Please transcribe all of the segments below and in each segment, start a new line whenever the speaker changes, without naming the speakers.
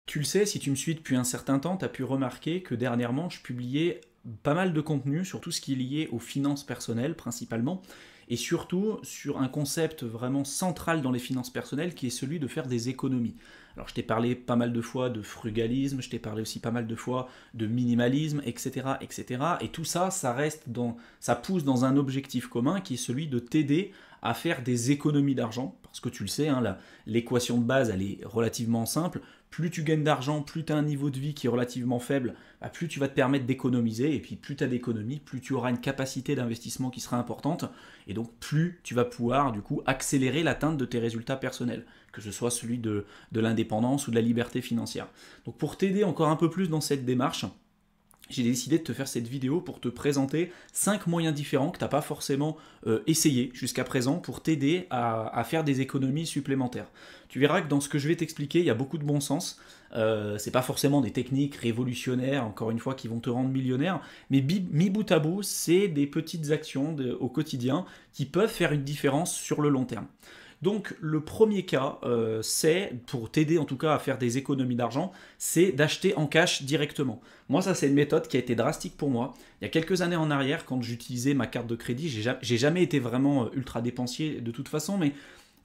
Tu le sais, si tu me suis depuis un certain temps, tu as pu remarquer que dernièrement, je publiais pas mal de contenu sur tout ce qui est lié aux finances personnelles principalement, et surtout sur un concept vraiment central dans les finances personnelles qui est celui de faire des économies. Alors je t'ai parlé pas mal de fois de frugalisme, je t'ai parlé aussi pas mal de fois de minimalisme, etc. etc. Et tout ça, ça pousse dans un objectif commun qui est celui de t'aider à faire des économies d'argent, parce que tu le sais, hein, l'équation de base, elle est relativement simple. Plus tu gagnes d'argent, plus tu as un niveau de vie qui est relativement faible, bah, plus tu vas te permettre d'économiser, et puis plus tu as d'économies, plus tu auras une capacité d'investissement qui sera importante, et donc plus tu vas pouvoir du coup accélérer l'atteinte de tes résultats personnels, que ce soit celui de l'indépendance ou de la liberté financière. Donc pour t'aider encore un peu plus dans cette démarche, j'ai décidé de te faire cette vidéo pour te présenter 5 moyens différents que tu n'as pas forcément essayé jusqu'à présent pour t'aider à faire des économies supplémentaires. Tu verras que dans ce que je vais t'expliquer, il y a beaucoup de bon sens. C'est pas forcément des techniques révolutionnaires, encore une fois, qui vont te rendre millionnaire, mais mis bout à bout, c'est des petites actions au quotidien qui peuvent faire une différence sur le long terme. Donc le premier cas, c'est, pour t'aider en tout cas à faire des économies d'argent, c'est d'acheter en cash directement. Moi ça c'est une méthode qui a été drastique pour moi. Il y a quelques années en arrière, quand j'utilisais ma carte de crédit, j'ai jamais été vraiment ultra dépensier de toute façon, mais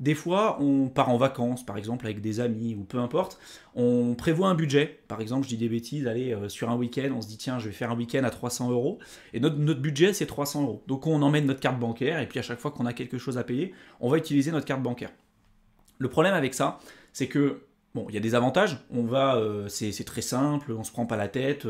des fois, on part en vacances, par exemple, avec des amis ou peu importe. On prévoit un budget. Par exemple, je dis des bêtises, allez, sur un week-end, on se dit, tiens, je vais faire un week-end à 300 euros. Et notre budget, c'est 300 euros. Donc, on emmène notre carte bancaire. Et puis, à chaque fois qu'on a quelque chose à payer, on va utiliser notre carte bancaire. Le problème avec ça, c'est que, bon, il y a des avantages. C'est très simple, on se prend pas la tête.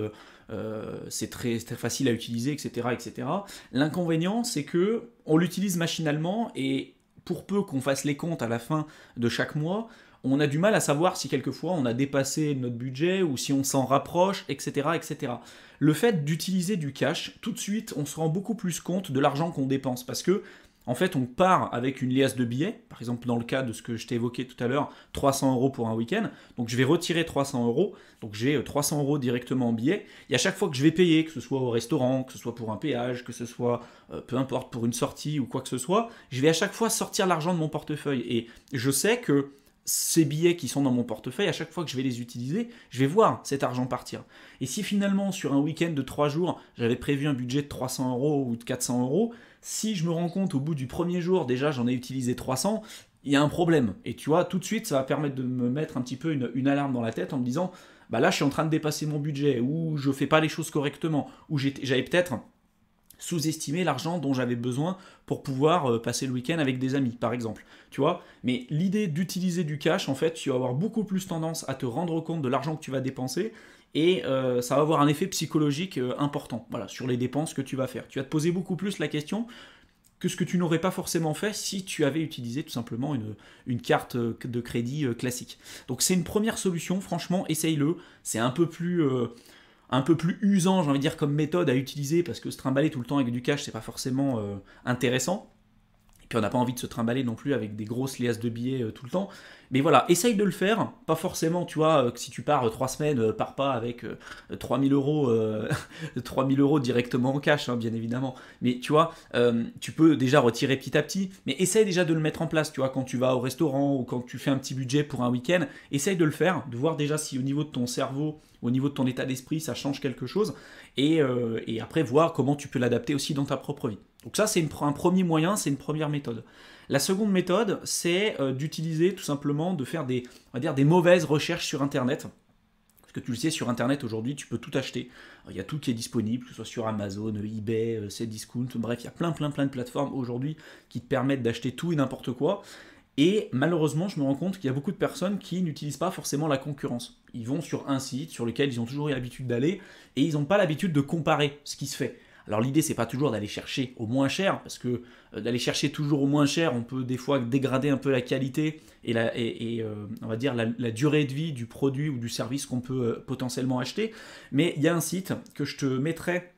C'est très facile à utiliser, etc., etc. L'inconvénient, c'est que on l'utilise machinalement et pour peu qu'on fasse les comptes à la fin de chaque mois, on a du mal à savoir si quelquefois on a dépassé notre budget ou si on s'en rapproche, etc., etc. Le fait d'utiliser du cash, tout de suite, on se rend beaucoup plus compte de l'argent qu'on dépense parce que en fait, on part avec une liasse de billets, par exemple dans le cas de ce que je t'ai évoqué tout à l'heure, 300 euros pour un week-end. Donc je vais retirer 300 euros, donc j'ai 300 euros directement en billets. Et à chaque fois que je vais payer, que ce soit au restaurant, que ce soit pour un péage, que ce soit peu importe pour une sortie ou quoi que ce soit, je vais à chaque fois sortir l'argent de mon portefeuille. Et je sais que ces billets qui sont dans mon portefeuille, à chaque fois que je vais les utiliser, je vais voir cet argent partir. Et si finalement, sur un week-end de 3 jours, j'avais prévu un budget de 300 euros ou de 400 euros, si je me rends compte au bout du premier jour, déjà j'en ai utilisé 300, il y a un problème. Et tu vois, tout de suite, ça va permettre de me mettre un petit peu une alarme dans la tête en me disant, bah là je suis en train de dépasser mon budget, ou je fais pas les choses correctement, ou j'avais peut-être sous-estimer l'argent dont j'avais besoin pour pouvoir passer le week-end avec des amis, par exemple. Tu vois. Mais l'idée d'utiliser du cash, en fait, tu vas avoir beaucoup plus tendance à te rendre compte de l'argent que tu vas dépenser et ça va avoir un effet psychologique important, voilà, sur les dépenses que tu vas faire. Tu vas te poser beaucoup plus la question que ce que tu n'aurais pas forcément fait si tu avais utilisé tout simplement une carte de crédit classique. Donc c'est une première solution, franchement, essaye-le. C'est un peu plus usant, j'ai envie de dire, comme méthode à utiliser, parce que se trimballer tout le temps avec du cash, c'est pas forcément intéressant. Et puis on n'a pas envie de se trimballer non plus avec des grosses liasses de billets tout le temps. Mais voilà, essaye de le faire. Pas forcément, tu vois, que si tu pars 3 semaines, pars pas avec 3000 euros, 3000 euros directement en cash, hein, bien évidemment. Mais tu vois, tu peux déjà retirer petit à petit. Mais essaye déjà de le mettre en place, tu vois, quand tu vas au restaurant ou quand tu fais un petit budget pour un week-end. Essaye de le faire, de voir déjà si au niveau de ton cerveau, au niveau de ton état d'esprit, ça change quelque chose. Et après, voir comment tu peux l'adapter aussi dans ta propre vie. Donc ça, c'est un premier moyen, c'est une première méthode. La seconde méthode, c'est d'utiliser tout simplement, de faire on va dire, des mauvaises recherches sur Internet. Parce que tu le sais, sur Internet aujourd'hui, tu peux tout acheter. Il y a tout qui est disponible, que ce soit sur Amazon, eBay, Cdiscount, bref, il y a plein de plateformes aujourd'hui qui te permettent d'acheter tout et n'importe quoi. Et malheureusement, je me rends compte qu'il y a beaucoup de personnes qui n'utilisent pas forcément la concurrence. Ils vont sur un site sur lequel ils ont toujours eu l'habitude d'aller et ils n'ont pas l'habitude de comparer ce qui se fait. Alors l'idée, c'est pas toujours d'aller chercher au moins cher, parce que d'aller chercher toujours au moins cher, on peut des fois dégrader un peu la qualité et on va dire la durée de vie du produit ou du service qu'on peut potentiellement acheter. Mais il y a un site que je te mettrai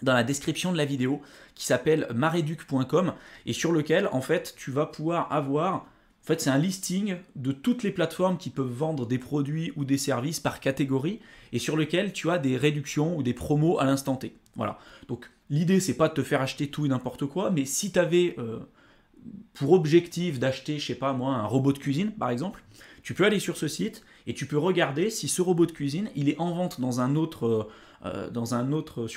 dans la description de la vidéo qui s'appelle mareduc.com et sur lequel en fait tu vas pouvoir avoir, en fait c'est un listing de toutes les plateformes qui peuvent vendre des produits ou des services par catégorie et sur lequel tu as des réductions ou des promos à l'instant T. Voilà. Donc l'idée c'est pas de te faire acheter tout et n'importe quoi, mais si tu avais pour objectif d'acheter, je sais pas moi, un robot de cuisine par exemple, tu peux aller sur ce site et tu peux regarder si ce robot de cuisine, il est en vente dans sur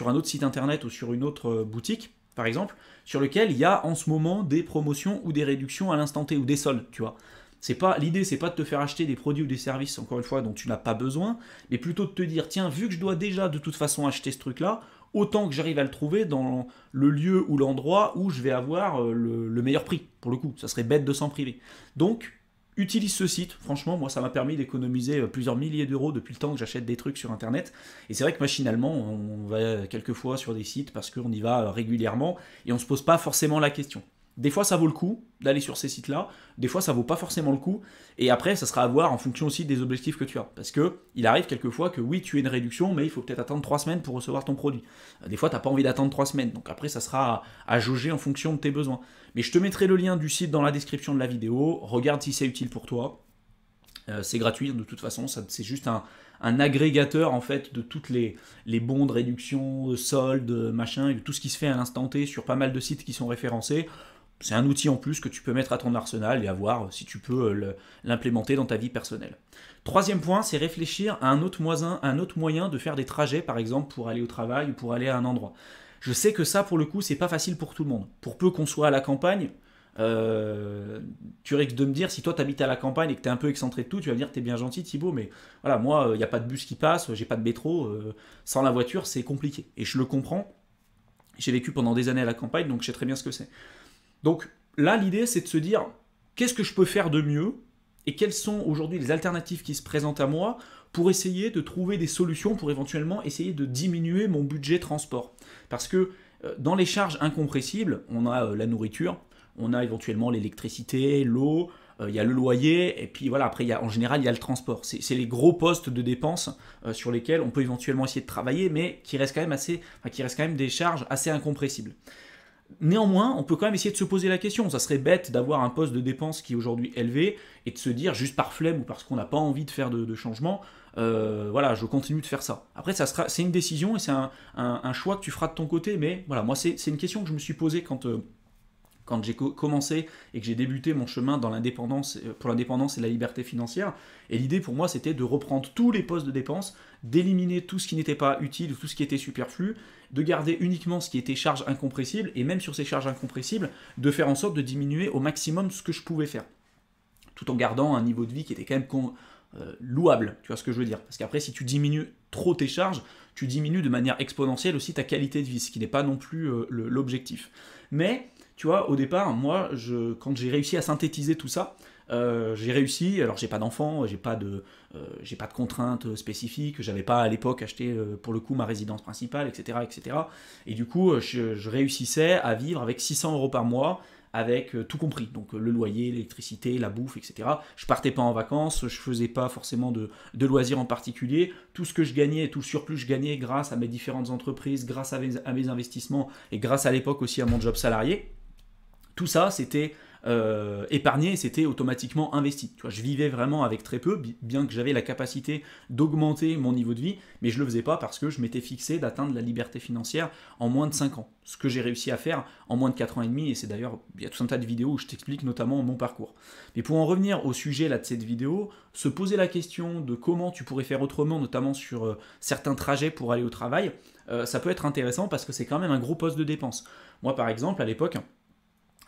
un autre site internet ou sur une autre boutique, par exemple, sur lequel il y a en ce moment des promotions ou des réductions à l'instant T ou des soldes, tu vois. L'idée, c'est pas de te faire acheter des produits ou des services, encore une fois, dont tu n'as pas besoin, mais plutôt de te dire, tiens, vu que je dois déjà de toute façon acheter ce truc-là, autant que j'arrive à le trouver dans le lieu ou l'endroit où je vais avoir le meilleur prix, pour le coup. Ça serait bête de s'en priver. Donc, utilise ce site. Franchement, moi, ça m'a permis d'économiser plusieurs milliers d'euros depuis le temps que j'achète des trucs sur Internet. Et c'est vrai que machinalement, on va quelquefois sur des sites parce qu'on y va régulièrement et on ne se pose pas forcément la question. Des fois, ça vaut le coup d'aller sur ces sites-là. Des fois, ça vaut pas forcément le coup. Et après, ça sera à voir en fonction aussi des objectifs que tu as. Parce que il arrive quelquefois que oui, tu aies une réduction, mais il faut peut-être attendre 3 semaines pour recevoir ton produit. Des fois, tu n'as pas envie d'attendre 3 semaines. Donc après, ça sera à jauger en fonction de tes besoins. Mais je te mettrai le lien du site dans la description de la vidéo. Regarde si c'est utile pour toi. C'est gratuit de toute façon. C'est juste un agrégateur en fait de toutes les bons de réduction, soldes, machin, et de tout ce qui se fait à l'instant T sur pas mal de sites qui sont référencés. C'est un outil en plus que tu peux mettre à ton arsenal et à voir si tu peux l'implémenter dans ta vie personnelle. Troisième point, c'est réfléchir à un autre moyen de faire des trajets, par exemple pour aller au travail ou pour aller à un endroit. Je sais que ça, pour le coup, c'est pas facile pour tout le monde. Pour peu qu'on soit à la campagne, tu risques de me dire, si toi t'habites à la campagne et que t'es un peu excentré de tout, tu vas me dire, t'es bien gentil Thibaut, mais voilà, moi, il n'y a pas de bus qui passe, j'ai pas de métro, sans la voiture, c'est compliqué. Et je le comprends. J'ai vécu pendant des années à la campagne, donc je sais très bien ce que c'est. Donc là, l'idée, c'est de se dire, qu'est-ce que je peux faire de mieux et quelles sont aujourd'hui les alternatives qui se présentent à moi pour essayer de trouver des solutions pour éventuellement essayer de diminuer mon budget transport. Parce que dans les charges incompressibles, on a la nourriture, on a éventuellement l'électricité, l'eau, il y a le loyer, et puis voilà, après, en général, il y a le transport. C'est les gros postes de dépenses sur lesquels on peut éventuellement essayer de travailler, mais qui restent quand même des charges assez incompressibles. Néanmoins, on peut quand même essayer de se poser la question. Ça serait bête d'avoir un poste de dépense qui est aujourd'hui élevé et de se dire, juste par flemme ou parce qu'on n'a pas envie de faire de changement, voilà, je continue de faire ça. Après, c'est une décision et c'est un choix que tu feras de ton côté, mais voilà, moi, c'est une question que je me suis posée quand j'ai commencé et que j'ai débuté mon chemin dans pour l'indépendance et la liberté financière. Et l'idée pour moi, c'était de reprendre tous les postes de dépenses, d'éliminer tout ce qui n'était pas utile, tout ce qui était superflu, de garder uniquement ce qui était charges incompressibles, et même sur ces charges incompressibles, de faire en sorte de diminuer au maximum ce que je pouvais faire, tout en gardant un niveau de vie qui était quand même louable, tu vois ce que je veux dire. Parce qu'après, si tu diminues trop tes charges, tu diminues de manière exponentielle aussi ta qualité de vie, ce qui n'est pas non plus l'objectif. Mais, tu vois, au départ, moi, quand j'ai réussi à synthétiser tout ça, j'ai réussi, alors j'ai pas d'enfant, j'ai pas de contraintes spécifiques, j'avais pas à l'époque acheté pour le coup ma résidence principale, etc. etc. Et du coup, je réussissais à vivre avec 600 euros par mois, avec tout compris, donc le loyer, l'électricité, la bouffe, etc. Je partais pas en vacances, je faisais pas forcément de loisirs en particulier, tout ce que je gagnais, tout le surplus je gagnais grâce à mes différentes entreprises, grâce à mes investissements, et grâce à l'époque aussi à mon job salarié, tout ça c'était épargné et c'était automatiquement investi. Tu vois, je vivais vraiment avec très peu, bien que j'avais la capacité d'augmenter mon niveau de vie, mais je ne le faisais pas parce que je m'étais fixé d'atteindre la liberté financière en moins de 5 ans. Ce que j'ai réussi à faire en moins de 4 ans et demi, et c'est d'ailleurs, il y a tout un tas de vidéos où je t'explique notamment mon parcours. Mais pour en revenir au sujet là, de cette vidéo, se poser la question de comment tu pourrais faire autrement, notamment sur certains trajets pour aller au travail, ça peut être intéressant parce que c'est quand même un gros poste de dépense. Moi par exemple, à l'époque,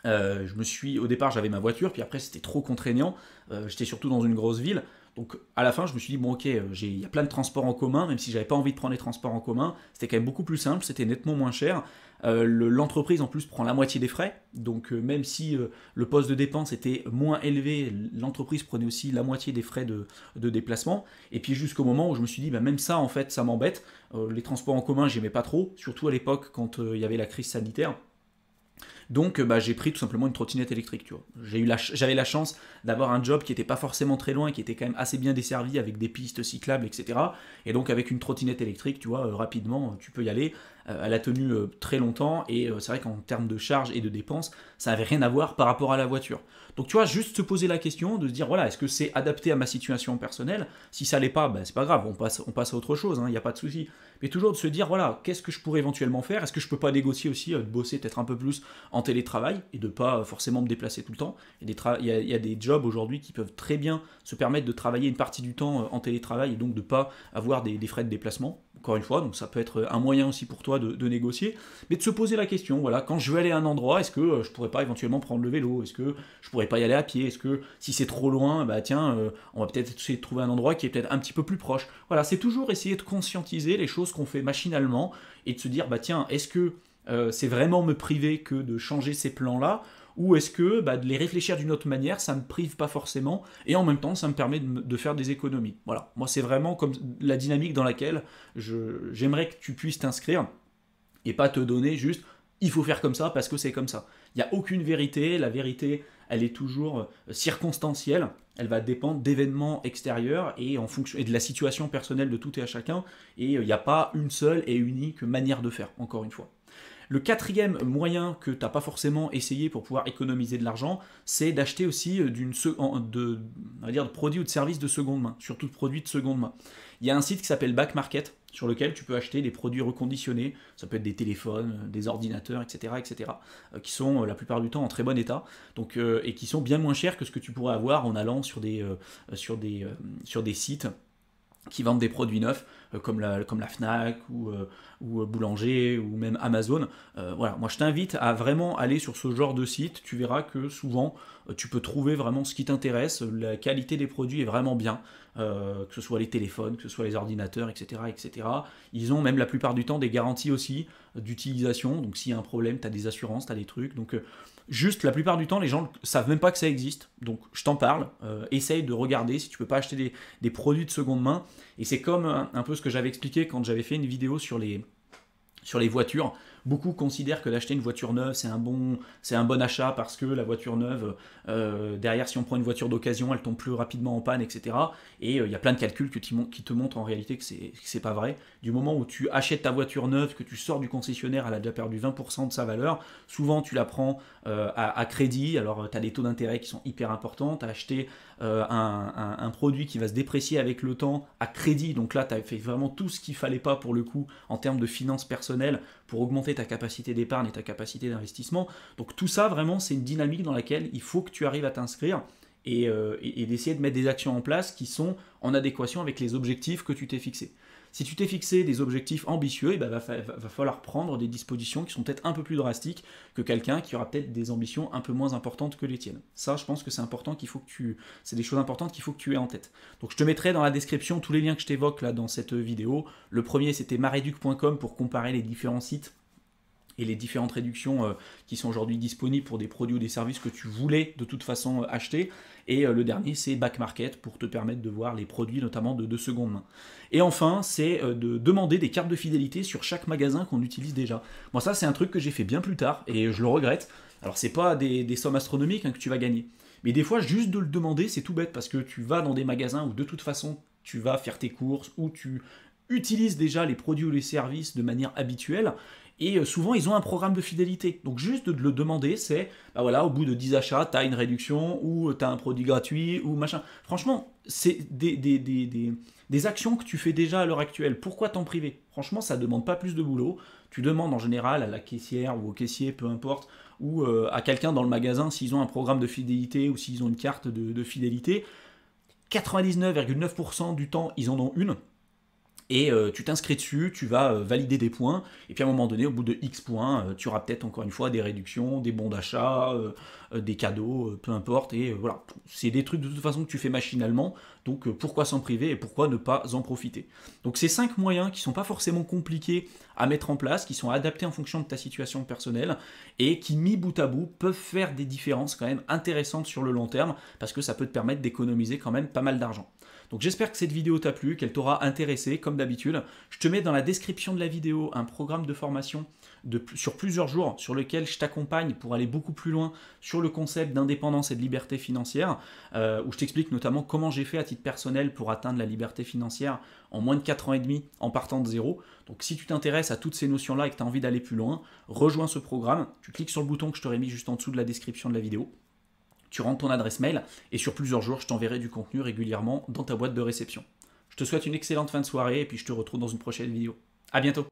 au départ j'avais ma voiture, puis après c'était trop contraignant, j'étais surtout dans une grosse ville, donc à la fin je me suis dit bon ok, il y a plein de transports en commun, même si j'avais pas envie de prendre les transports en commun, c'était quand même beaucoup plus simple, c'était nettement moins cher, l'entreprise en plus prend la moitié des frais, donc même si le poste de dépense était moins élevé, l'entreprise prenait aussi la moitié des frais de déplacement, et puis jusqu'au moment où je me suis dit bah, même ça en fait ça m'embête, les transports en commun j'aimais pas trop, surtout à l'époque quand il y avait la crise sanitaire. Donc j'ai pris tout simplement une trottinette électrique, tu vois. J'avais la chance d'avoir un job qui n'était pas forcément très loin, qui était quand même assez bien desservi avec des pistes cyclables, etc. Et donc avec une trottinette électrique, tu vois, rapidement, tu peux y aller. Elle a tenu très longtemps et c'est vrai qu'en termes de charge et de dépenses, ça n'avait rien à voir par rapport à la voiture. Donc tu vois, juste se poser la question de se dire, voilà, est-ce que c'est adapté à ma situation personnelle? Si ça l'est pas, ben, c'est pas grave, on passe à autre chose, il n'y a pas de souci. Mais toujours de se dire, voilà, qu'est-ce que je pourrais éventuellement faire? Est-ce que je peux pas négocier aussi de bosser peut-être un peu plus en télétravail et de pas forcément me déplacer tout le temps? Il y a des jobs aujourd'hui qui peuvent très bien se permettre de travailler une partie du temps en télétravail et donc de pas avoir des frais de déplacement. Encore une fois, donc ça peut être un moyen aussi pour toi de négocier, mais de se poser la question, voilà, quand je veux aller à un endroit, est-ce que je pourrais pas éventuellement prendre le vélo? Est-ce que je pourrais pas y aller à pied? Est-ce que si c'est trop loin, bah tiens, on va peut-être essayer de trouver un endroit qui est peut-être un petit peu plus proche. Voilà, c'est toujours essayer de conscientiser les choses qu'on fait machinalement et de se dire, bah tiens, est-ce que c'est vraiment me priver que de changer ces plans-là? Ou est-ce que de les réfléchir d'une autre manière, ça ne me prive pas forcément, et en même temps, ça me permet de faire des économies. Voilà, moi c'est vraiment comme la dynamique dans laquelle j'aimerais que tu puisses t'inscrire, et pas te donner juste, il faut faire comme ça parce que c'est comme ça. Il n'y a aucune vérité, la vérité, elle est toujours circonstancielle, elle va dépendre d'événements extérieurs et, en fonction, et de la situation personnelle de tout et à chacun, et il n'y a pas une seule et unique manière de faire, encore une fois. Le quatrième moyen que tu n'as pas forcément essayé pour pouvoir économiser de l'argent, c'est d'acheter aussi on va dire, de produits ou de services de seconde main, surtout de produits de seconde main. Il y a un site qui s'appelle Back Market, sur lequel tu peux acheter des produits reconditionnés, ça peut être des téléphones, des ordinateurs, etc., qui sont la plupart du temps en très bon état, donc, et qui sont bien moins chers que ce que tu pourrais avoir en allant sur des sites qui vendent des produits neufs, comme la Fnac ou Boulanger ou même Amazon. Voilà, moi je t'invite à vraiment aller sur ce genre de site. Tu verras que souvent tu peux trouver vraiment ce qui t'intéresse. La qualité des produits est vraiment bien, que ce soit les téléphones, que ce soit les ordinateurs, etc., etc. Ils ont même la plupart du temps des garanties aussi d'utilisation. Donc s'il y a un problème, tu as des assurances, tu as des trucs. Donc juste, la plupart du temps, les gens ne savent même pas que ça existe. Donc, je t'en parle. Essaye de regarder si tu peux pas acheter des produits de seconde main. Et c'est comme un peu ce que j'avais expliqué quand j'avais fait une vidéo sur les voitures. Beaucoup considèrent que d'acheter une voiture neuve, c'est un bon achat parce que la voiture neuve, derrière, si on prend une voiture d'occasion, elle tombe plus rapidement en panne, etc. Et il y a plein de calculs qui te montrent en réalité que c'est pas vrai. Du moment où tu achètes ta voiture neuve, que tu sors du concessionnaire, elle a déjà perdu 20% de sa valeur. Souvent, tu la prends à crédit. Alors, tu as des taux d'intérêt qui sont hyper importants. Tu as acheté un produit qui va se déprécier avec le temps à crédit. Donc là, tu as fait vraiment tout ce qu'il fallait pas pour le coup en termes de finances personnelles pour augmenter ta capacité d'épargne et ta capacité d'investissement. Donc tout ça, vraiment, c'est une dynamique dans laquelle il faut que tu arrives à t'inscrire et d'essayer de mettre des actions en place qui sont en adéquation avec les objectifs que tu t'es fixés. Si tu t'es fixé des objectifs ambitieux, il va falloir prendre des dispositions qui sont peut-être un peu plus drastiques que quelqu'un qui aura peut-être des ambitions un peu moins importantes que les tiennes. Ça, je pense que c'est important c'est des choses importantes qu'il faut que tu aies en tête. Donc je te mettrai dans la description tous les liens que je t'évoque là dans cette vidéo. Le premier, c'était mareduc.com pour comparer les différents sites et les différentes réductions qui sont aujourd'hui disponibles pour des produits ou des services que tu voulais de toute façon acheter. Et le dernier, c'est Back Market pour te permettre de voir les produits notamment de seconde main. Et enfin, c'est de demander des cartes de fidélité sur chaque magasin qu'on utilise déjà. Moi, ça, c'est un truc que j'ai fait bien plus tard et je le regrette. Alors, c'est pas des sommes astronomiques que tu vas gagner. Mais des fois, juste de le demander, c'est tout bête parce que tu vas dans des magasins où de toute façon, tu vas faire tes courses, où tu utilises déjà les produits ou les services de manière habituelle. Et souvent, ils ont un programme de fidélité. Donc juste de le demander, c'est, voilà, au bout de 10 achats, tu as une réduction, ou tu as un produit gratuit, ou machin. Franchement, c'est des actions que tu fais déjà à l'heure actuelle. Pourquoi t'en priver? Franchement, ça ne demande pas plus de boulot. Tu demandes en général à la caissière ou au caissier, peu importe, ou à quelqu'un dans le magasin s'ils ont un programme de fidélité ou s'ils ont une carte de fidélité. 99,9% du temps, ils en ont une. Et tu t'inscris dessus, tu vas valider des points, et puis à un moment donné, au bout de X points, tu auras peut-être encore une fois des réductions, des bons d'achat, des cadeaux, peu importe, et voilà. C'est des trucs de toute façon que tu fais machinalement, donc pourquoi s'en priver et pourquoi ne pas en profiter? Donc ces 5 moyens qui ne sont pas forcément compliqués à mettre en place, qui sont adaptés en fonction de ta situation personnelle, et qui, mis bout à bout, peuvent faire des différences quand même intéressantes sur le long terme, parce que ça peut te permettre d'économiser quand même pas mal d'argent. Donc j'espère que cette vidéo t'a plu, qu'elle t'aura intéressé, comme d'habitude. Je te mets dans la description de la vidéo un programme de formation sur plusieurs jours sur lequel je t'accompagne pour aller beaucoup plus loin sur le concept d'indépendance et de liberté financière, où je t'explique notamment comment j'ai fait à titre personnel pour atteindre la liberté financière en moins de 4 ans et demi en partant de zéro. Donc si tu t'intéresses à toutes ces notions-là et que tu as envie d'aller plus loin, rejoins ce programme. Tu cliques sur le bouton que je t'aurais mis juste en dessous de la description de la vidéo. tu rentres ton adresse mail, et sur plusieurs jours, je t'enverrai du contenu régulièrement dans ta boîte de réception. Je te souhaite une excellente fin de soirée, et puis je te retrouve dans une prochaine vidéo. À bientôt.